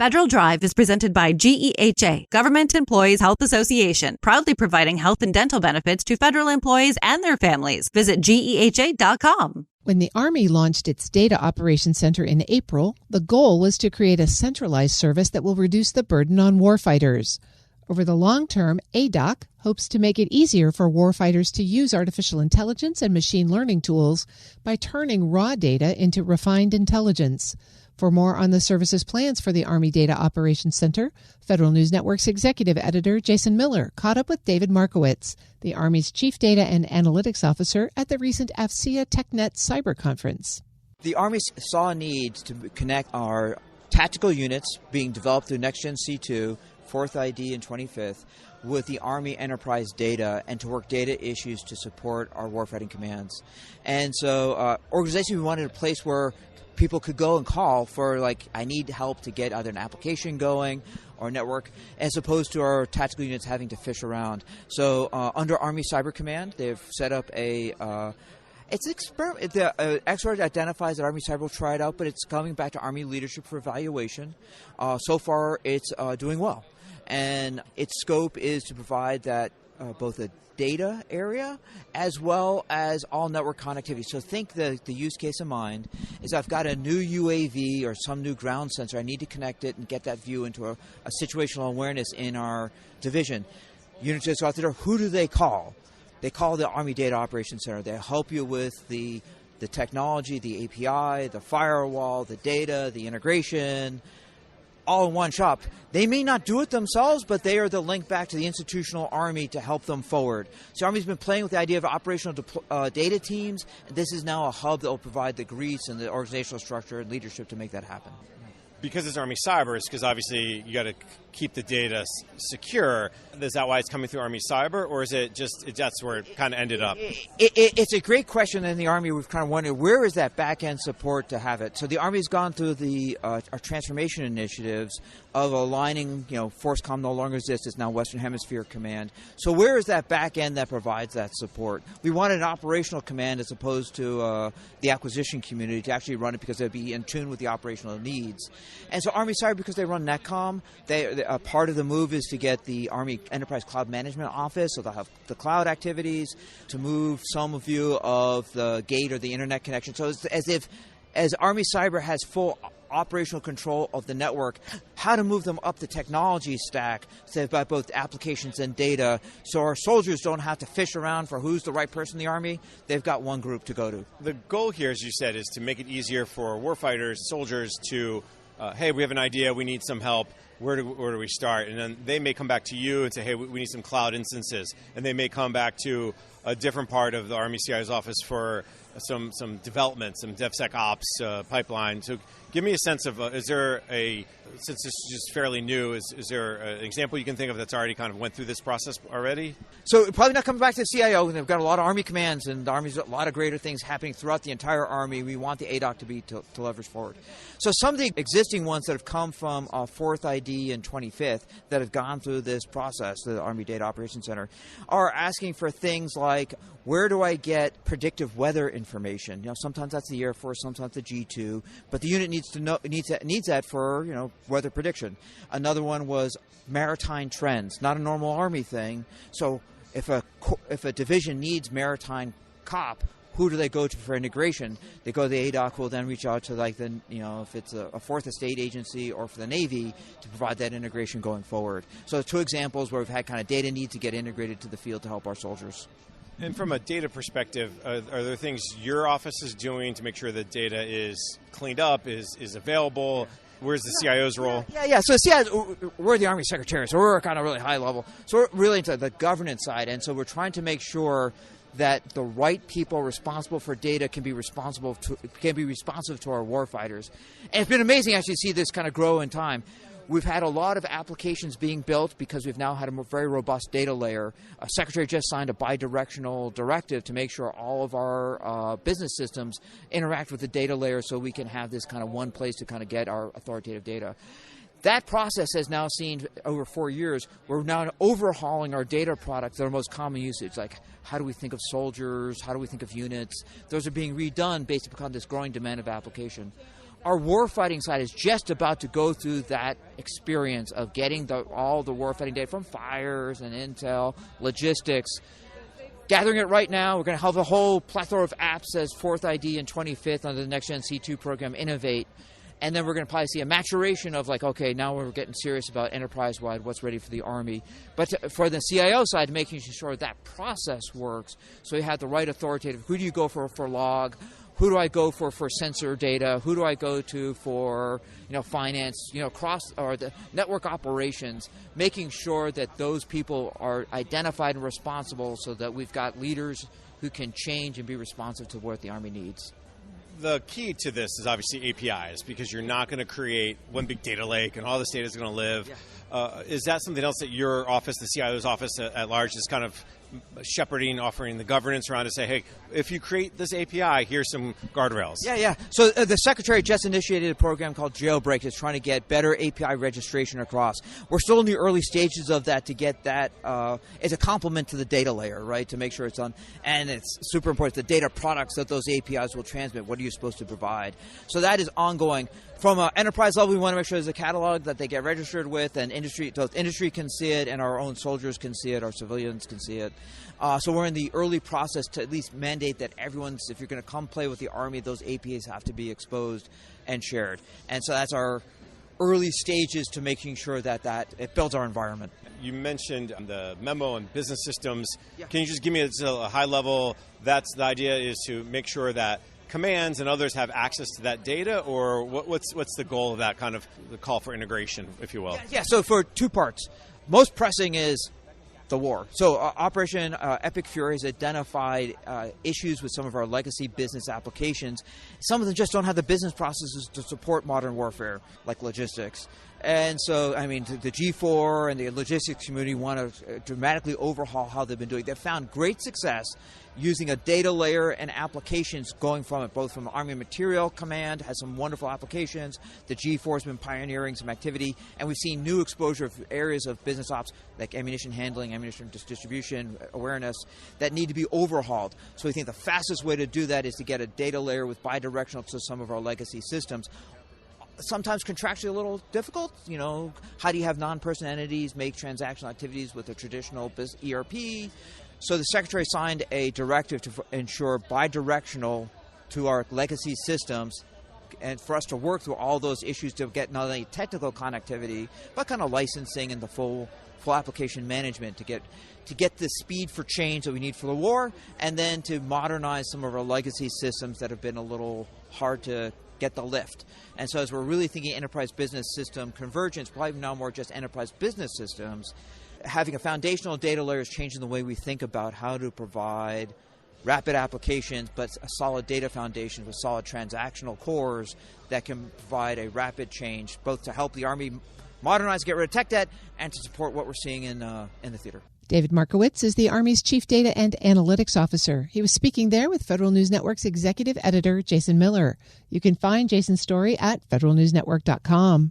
Federal Drive is presented by GEHA, Government Employees Health Association, proudly providing health and dental benefits to federal employees and their families. Visit GEHA.com. When the Army launched its Data Operations Center in April, the goal was to create a centralized service that will reduce the burden on warfighters. Over the long term, ADOC hopes to make it easier for warfighters to use artificial intelligence and machine learning tools by turning raw data into refined intelligence. For more on the service's plans for the Army Data Operations Center, Federal News Network's executive editor Jason Miller caught up with David Markowitz, the Army's Chief Data and Analytics Officer at the recent AFCEA TechNet Cyber conference. The Army saw a need to connect our tactical units being developed through Next Gen C2, 4th ID, and 25th with the Army enterprise data and to work data issues to support our warfighting commands. And so organizationally, we wanted a place where people could go and call for, like, I need help to get either an application going or a network, as opposed to our tactical units having to fish around. So under Army Cyber Command, they've set up a it's an experiment. The expert identifies that Army Cyber will try it out, but it's coming back to Army leadership for evaluation. So far, it's doing well. And its scope is to provide that both a data area as well as all network connectivity. So think the use case in mind is I've got a new UAV or some new ground sensor. I need to connect it and get that view into a situational awareness in our division. Units just go out there. Who do they call? They call the Army Data Operations Center. They help you with the technology, the API, the firewall, the data, the integration, all in one shop. They may not do it themselves, but they are the link back to the institutional Army to help them forward. So the Army's been playing with the idea of operational data teams, and this is now a hub that will provide the grease and the organizational structure and leadership to make that happen. Because it's Army Cyber, it's because obviously you got to keep the data secure. Is that why it's coming through Army Cyber, or is it just that's where it kind of ended up? It's a great question. In the Army, we've kind of wondered, where is that back-end support to have it? So the Army's gone through the our transformation initiatives of aligning, FORCECOM no longer exists. It's now Western Hemisphere Command. So where is that back-end that provides that support? We wanted an operational command as opposed to the acquisition community to actually run it because it would be in tune with the operational needs. And so Army Cyber, because they run NetCom, part of the move is to get the Army Enterprise Cloud Management Office, so they'll have the cloud activities, to move some view of the gate or the internet connection. So it's as Army Cyber has full operational control of the network, how to move them up the technology stack, so they've got both applications and data, so our soldiers don't have to fish around for who's the right person in the Army. They've got one group to go to. The goal here, as you said, is to make it easier for warfighters, soldiers to hey, we have an idea, we need some help, where do we start? And then they may come back to you and say, hey, we need some cloud instances. And they may come back to a different part of the Army CIO's office for some development, some DevSecOps pipeline. So give me a sense of, is there since this is just fairly new, is there an example you can think of that's already kind of went through this process already? So probably not coming back to the CIO. They've got a lot of Army commands, and the Army's a lot of greater things happening throughout the entire Army. We want the ADOC to be to leverage forward. So some of the existing ones that have come from 4th ID and 25th that have gone through this process, the Army Data Operations Center, are asking for things like, where do I get predictive weather information? Sometimes that's the Air Force, sometimes the G2, but the unit needs that for weather prediction. Another one was maritime trends, not a normal Army thing. So if a division needs maritime COP, who do they go to for integration? They go to the ADOC, will then reach out to if it's a fourth estate agency or for the Navy to provide that integration going forward. So 2 examples where we've had kind of data needs to get integrated to the field to help our soldiers. And from a data perspective, are there things your office is doing to make sure that data is cleaned up, is available? Where's the CIO's role? Yeah. So CIO, we're the Army Secretary, so we're kind of really high level. So we're really into the governance side, and so we're trying to make sure that the right people responsible for data can be responsive to our warfighters. And it's been amazing actually to see this kind of grow in time. We've had a lot of applications being built because we've now had a very robust data layer. Secretary just signed a bi-directional directive to make sure all of our business systems interact with the data layer so we can have this kind of one place to kind of get our authoritative data. That process has now seen over 4 years. We're now overhauling our data products that are most common usage, like how do we think of soldiers, how do we think of units. Those are being redone based upon this growing demand of application. our warfighting side is just about to go through that experience of getting all the warfighting data from fires and intel, logistics, gathering it right now. We're going to have a whole plethora of apps as 4th ID and 25th under the Next Gen C2 program, Innovate. And then we're going to probably see a maturation of like, okay, now we're getting serious about enterprise-wide, what's ready for the Army. But for the CIO side, making sure that process works, so you have the right authoritative, who do you go for log? Who do I go for sensor data? Who do I go to for finance? Or the network operations. Making sure that those people are identified and responsible, so that we've got leaders who can change and be responsive to what the Army needs. The key to this is obviously APIs, because you're not going to create one big data lake and all this data is going to live. Yeah. Is that something else that your office, the CIO's office at large, is kind of shepherding, offering the governance around to say, hey, if you create this API, here's some guardrails? Yeah. So the Secretary just initiated a program called Jailbreak that's trying to get better API registration across. We're still in the early stages of that to get that as a complement to the data layer, right, to make sure it's on. And it's super important, the data products that those APIs will transmit, what are you supposed to provide? So that is ongoing. From an enterprise level, we want to make sure there's a catalog that they get registered with, and industry can see it, and our own soldiers can see it, our civilians can see it. So we're in the early process to at least mandate that everyone's, if you're going to come play with the Army, those APIs have to be exposed and shared. And so that's our early stages to making sure that it builds our environment. You mentioned the memo and business systems. Yeah. Can you just give me a high level, that's the idea is to make sure that commands and others have access to that data, or what's the goal of that kind of the call for integration, if you will? Yeah, so for two parts. Most pressing is the war. So Operation Epic Fury has identified issues with some of our legacy business applications. Some of them just don't have the business processes to support modern warfare, like logistics. And so, the G4 and the logistics community want to dramatically overhaul how they've been doing. They've found great success using a data layer and applications going from it, both from the Army Material Command, has some wonderful applications. The G4 has been pioneering some activity, and we've seen new exposure of areas of business ops like ammunition handling, ammunition distribution, awareness, that need to be overhauled. So we think the fastest way to do that is to get a data layer with bidirectional to some of our legacy systems. Sometimes contractually a little difficult. How do you have non-person entities make transactional activities with a traditional ERP? So the Secretary signed a directive to ensure bidirectional to our legacy systems, and for us to work through all those issues to get not only technical connectivity, but kind of licensing and the full application management to get the speed for change that we need for the war, and then to modernize some of our legacy systems that have been a little hard to get the lift. And so as we're really thinking enterprise business system convergence, probably now more just enterprise business systems, having a foundational data layer is changing the way we think about how to provide rapid applications, but a solid data foundation with solid transactional cores that can provide a rapid change, both to help the Army modernize, get rid of tech debt, and to support what we're seeing in the theater. David Markowitz is the Army's Chief Data and Analytics Officer. He was speaking there with Federal News Network's Executive Editor, Jason Miller. You can find Jason's story at federalnewsnetwork.com.